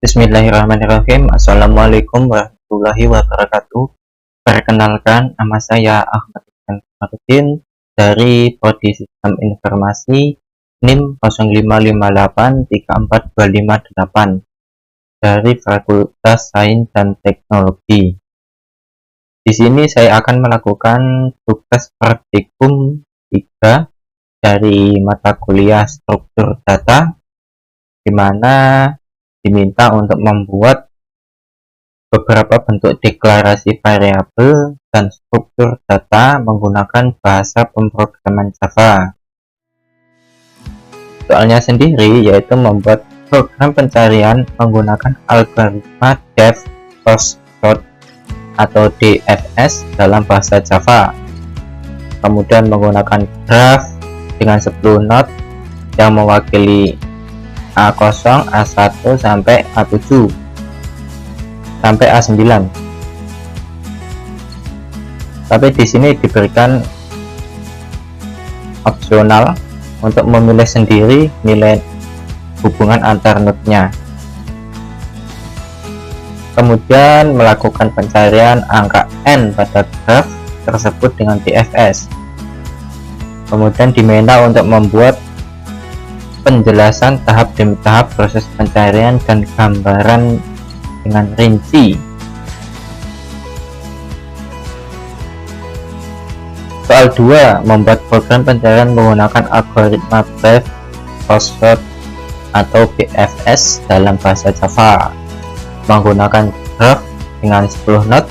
Bismillahirrahmanirrahim. Assalamualaikum warahmatullahi wabarakatuh. Perkenalkan, nama saya Ahmad Martin dari Prodi Sistem Informasi NIM 055834258 dari Fakultas Sains dan Teknologi. Di sini saya akan melakukan tugas praktikum 3 dari mata kuliah struktur data, di mana diminta untuk membuat beberapa bentuk deklarasi variabel dan struktur data menggunakan bahasa pemrograman Java. Soalnya sendiri yaitu membuat program pencarian menggunakan algoritma depth first sort atau DFS dalam bahasa Java. Kemudian menggunakan graph dengan 10 node yang mewakili A0, A1 sampai A7 sampai A9. Tapi di sini diberikan opsional untuk memilih sendiri nilai hubungan antar node-nya. Kemudian melakukan pencarian angka n pada graf tersebut dengan DFS. Kemudian diminta untuk membuat penjelasan tahap demi tahap proses pencarian dan gambaran dengan rinci. Soal 2, membuat program pencarian menggunakan algoritma Breadth First Sort atau BFS dalam bahasa Java, menggunakan graph dengan 10 node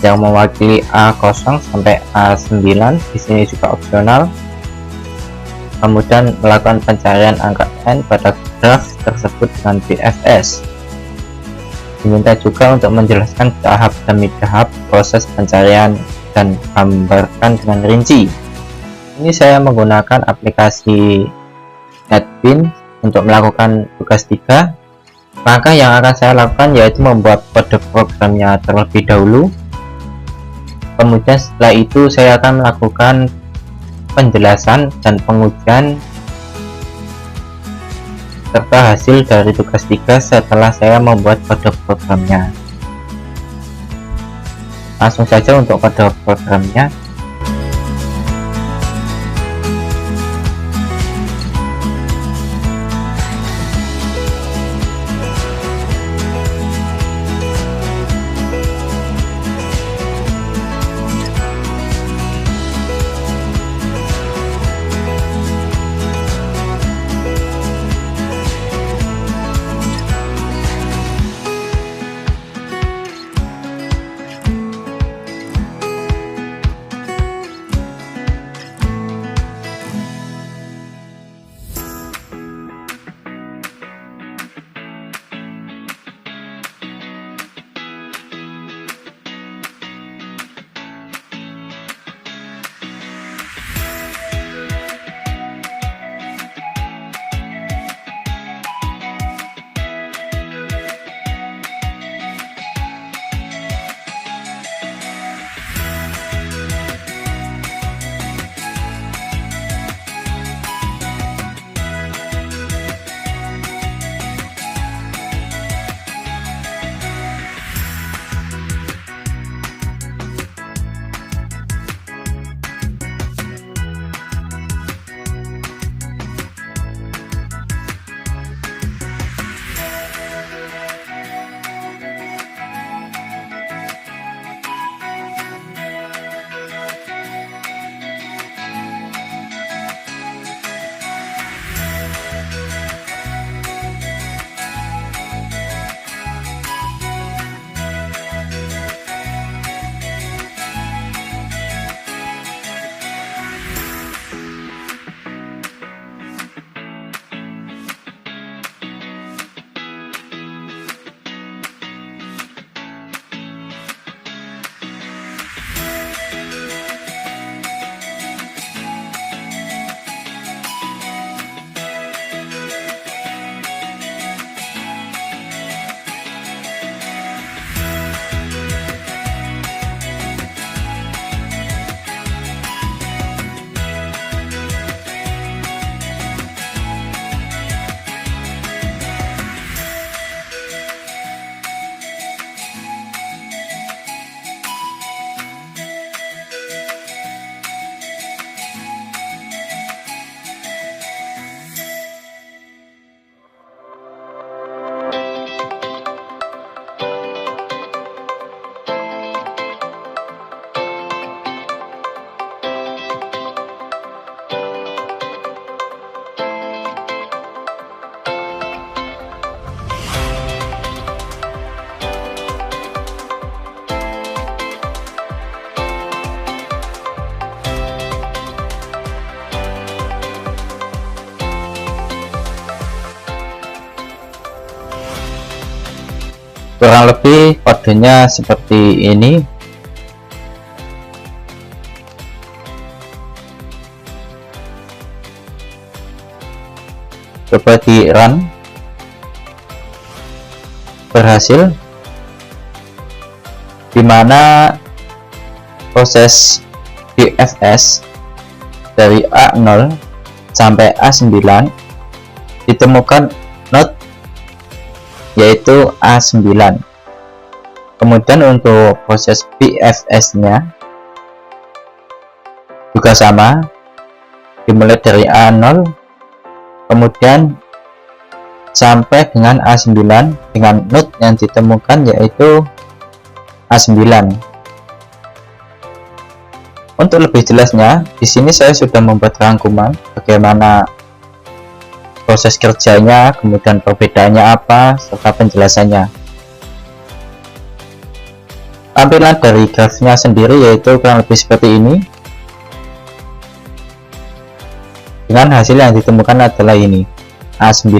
yang mewakili A0 sampai A9. Di sini juga opsional. Kemudian melakukan pencarian angka n pada graf tersebut dengan BFS. Diminta juga untuk menjelaskan tahap demi tahap proses pencarian dan gambarkan dengan rinci. Ini saya menggunakan aplikasi NetBeans untuk melakukan tugas 3. Maka yang akan saya lakukan yaitu membuat kode programnya terlebih dahulu. Kemudian setelah itu saya akan melakukan penjelasan dan pengujian serta hasil dari tugas 3 setelah saya membuat kode programnya. Langsung saja untuk kode programnya. Kurang lebih kodenya seperti ini. Coba di run. Berhasil, dimana proses BFS dari A0 sampai A9 ditemukan node yaitu A9. Kemudian untuk proses BFS nya juga sama, dimulai dari A0 kemudian sampai dengan A9 dengan node yang ditemukan yaitu A9. Untuk lebih jelasnya, di sini saya sudah membuat rangkuman bagaimana proses kerjanya, kemudian perbedaannya apa, serta penjelasannya. Tampilan dari grafnya sendiri yaitu kurang lebih seperti ini. Dengan hasil yang ditemukan adalah ini, A9.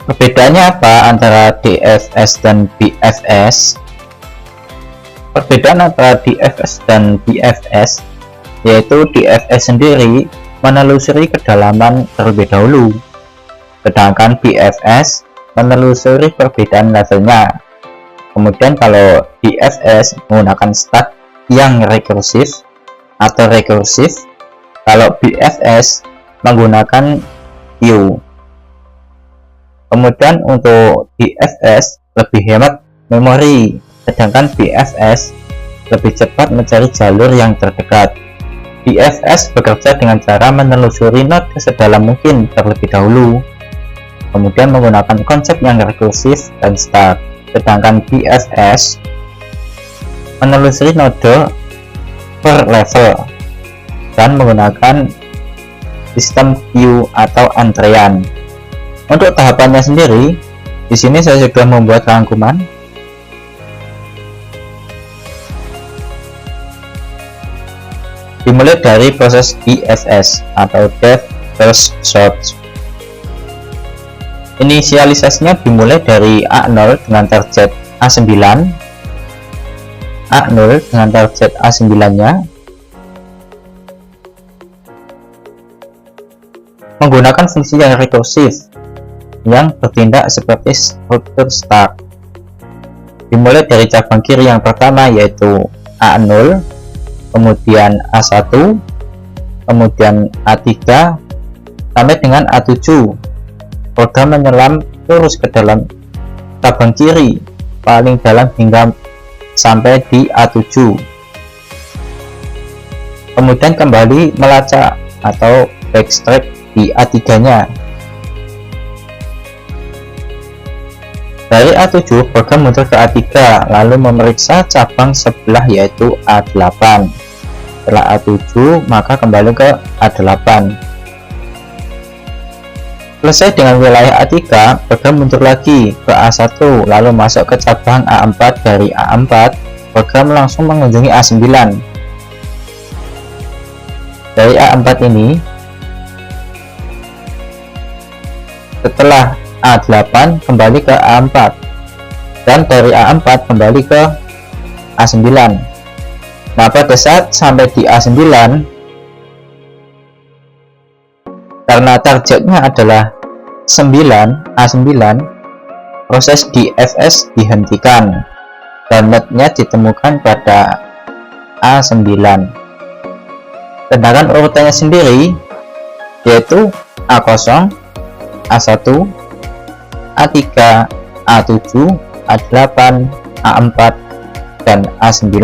Perbedaannya apa antara DFS dan BFS? Perbedaan antara DFS dan BFS yaitu DFS sendiri menelusuri kedalaman terlebih dahulu, sedangkan BFS menelusuri perbedaan levelnya. Kemudian kalau DFS menggunakan stack yang rekursif atau rekursif, kalau BFS menggunakan queue. Kemudian untuk DFS lebih hemat memori, sedangkan BFS lebih cepat mencari jalur yang terdekat. DFS bekerja dengan cara menelusuri node sedalam mungkin terlebih dahulu, kemudian menggunakan konsep yang rekursif dan stack, sedangkan BFS menelusuri node per level dan menggunakan sistem queue atau antrean. Untuk tahapannya sendiri, di sini saya sudah membuat rangkuman. Dimulai dari proses DFS atau Dev First Search. Inisialisasinya dimulai dari A0 dengan target A9, A0 dengan target A9 nya, menggunakan fungsi yang rekursif yang bertindak seperti struktur stack. Dimulai dari cabang kiri yang pertama yaitu A0, kemudian A1, kemudian A3 sampai dengan A7. Program menyelam lurus ke dalam cabang kiri paling dalam hingga sampai di A7. Kemudian kembali melacak atau backtrack di A3 nya. Dari A7 program muncul ke A3 lalu memeriksa cabang sebelah yaitu A8. Setelah A7 maka kembali ke A8. Selesai dengan wilayah A3, program muncul lagi ke A1 lalu masuk ke cabang A4. Dari A4 program langsung mengunjungi A9. Dari A4 ini setelah A8 kembali ke A4 dan dari A4 kembali ke A9. Nah, pada saat sampai di A9, karena targetnya adalah 9 A9, proses DFS dihentikan dan node-nya ditemukan pada A9. Sedangkan urutannya sendiri yaitu A0, A1, A3, A7, A8, A4, dan A9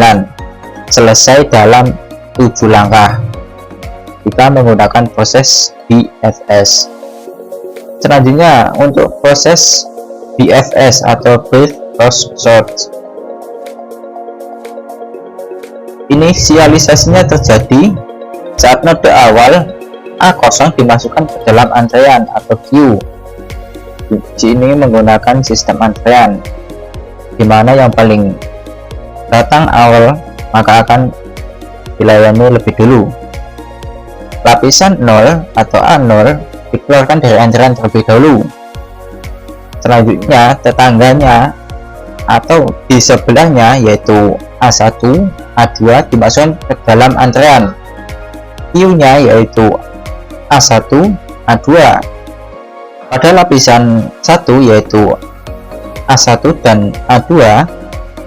selesai dalam 7 langkah. Kita menggunakan proses BFS. Selanjutnya untuk proses BFS atau Brief First Search. Inisialisasinya terjadi saat node awal A0 dimasukkan ke dalam antrean atau queue. Di ini menggunakan sistem antrean, dimana yang paling datang awal maka akan dilayani lebih dulu. Lapisan 0 atau A0 dikeluarkan dari antrean terlebih dahulu. Selanjutnya tetangganya atau di sebelahnya yaitu A1, A2 dimasukkan ke dalam antrean. Q-nya yaitu A1, A2. Pada lapisan 1 yaitu A1 dan A2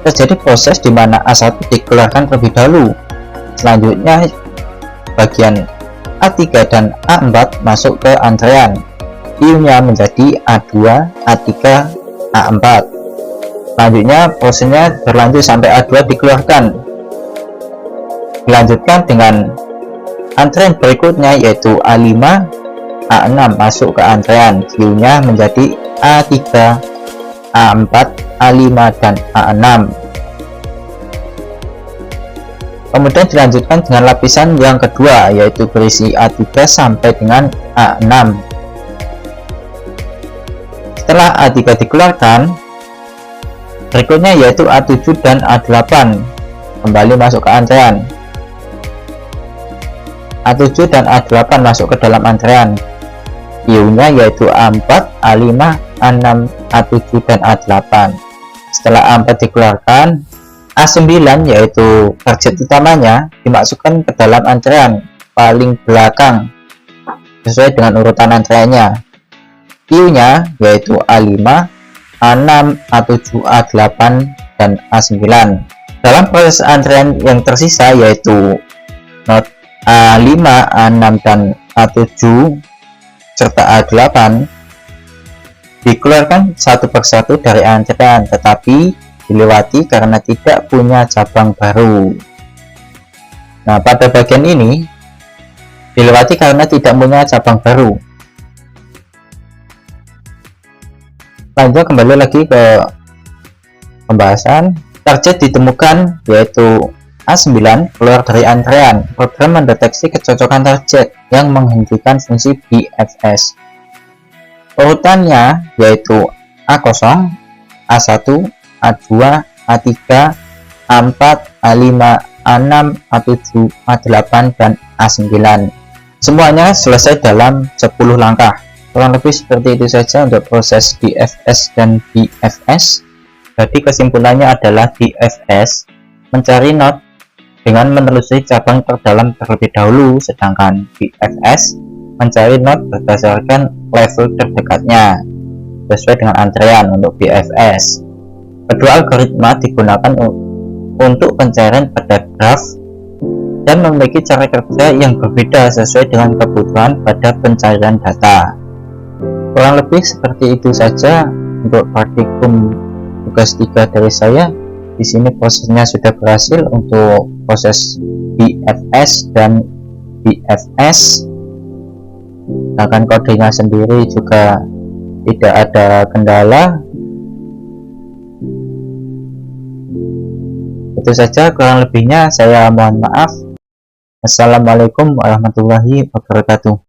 terjadi proses di mana A1 dikeluarkan terlebih dahulu. Selanjutnya bagian A3 dan A4 masuk ke antrean. Q-nya menjadi A2, A3, A4. Selanjutnya prosesnya berlanjut sampai A2 dikeluarkan. Dilanjutkan dengan antrean berikutnya yaitu A5, A6 masuk ke antrean. Q-nya menjadi A3, A4, A5 dan A6. Kemudian dilanjutkan dengan lapisan yang kedua yaitu berisi A3 sampai dengan A6. Setelah A3 dikeluarkan, berikutnya yaitu A7 dan A8 kembali masuk ke antrean. A7 dan A8 masuk ke dalam antrean. Q-nya yaitu A4, A5, A6, A7 dan A8. Setelah A4 dikeluarkan, A9 yaitu target utamanya dimasukkan ke dalam antrean paling belakang sesuai dengan urutan antreannya. Q-nya yaitu A5, A6, A7, A8 dan A9. Dalam proses antrean yang tersisa yaitu not A5, A6 dan A7 serta A8 dikeluarkan satu persatu dari antrean, tetapi dilewati karena tidak punya cabang baru. Nah, pada bagian ini dilewati karena tidak punya cabang baru. Lanjut kembali lagi ke pembahasan. Target ditemukan yaitu A9 keluar dari antrean. Program mendeteksi kecocokan target yang menghentikan fungsi BFS. Urutannya yaitu A0, A1, A2, A3, A4, A5, A6, A7, A8 dan A9. Semuanya selesai dalam 10 langkah. Kurang lebih seperti itu saja untuk proses BFS dan BFS. Jadi kesimpulannya adalah BFS mencari node dengan menelusuri cabang terdalam terlebih dahulu, sedangkan BFS mencari node berdasarkan level terdekatnya sesuai dengan antrean untuk BFS. Kedua algoritma digunakan untuk pencarian pada graf dan memiliki cara kerja yang berbeda sesuai dengan kebutuhan pada pencarian data. Kurang lebih seperti itu saja untuk praktikum tugas 3 dari saya. Di sini prosesnya sudah berhasil untuk proses BFS dan BFS. Bahkan kodenya sendiri juga tidak ada kendala. Itu saja, kurang lebihnya saya mohon maaf. Assalamualaikum warahmatullahi wabarakatuh.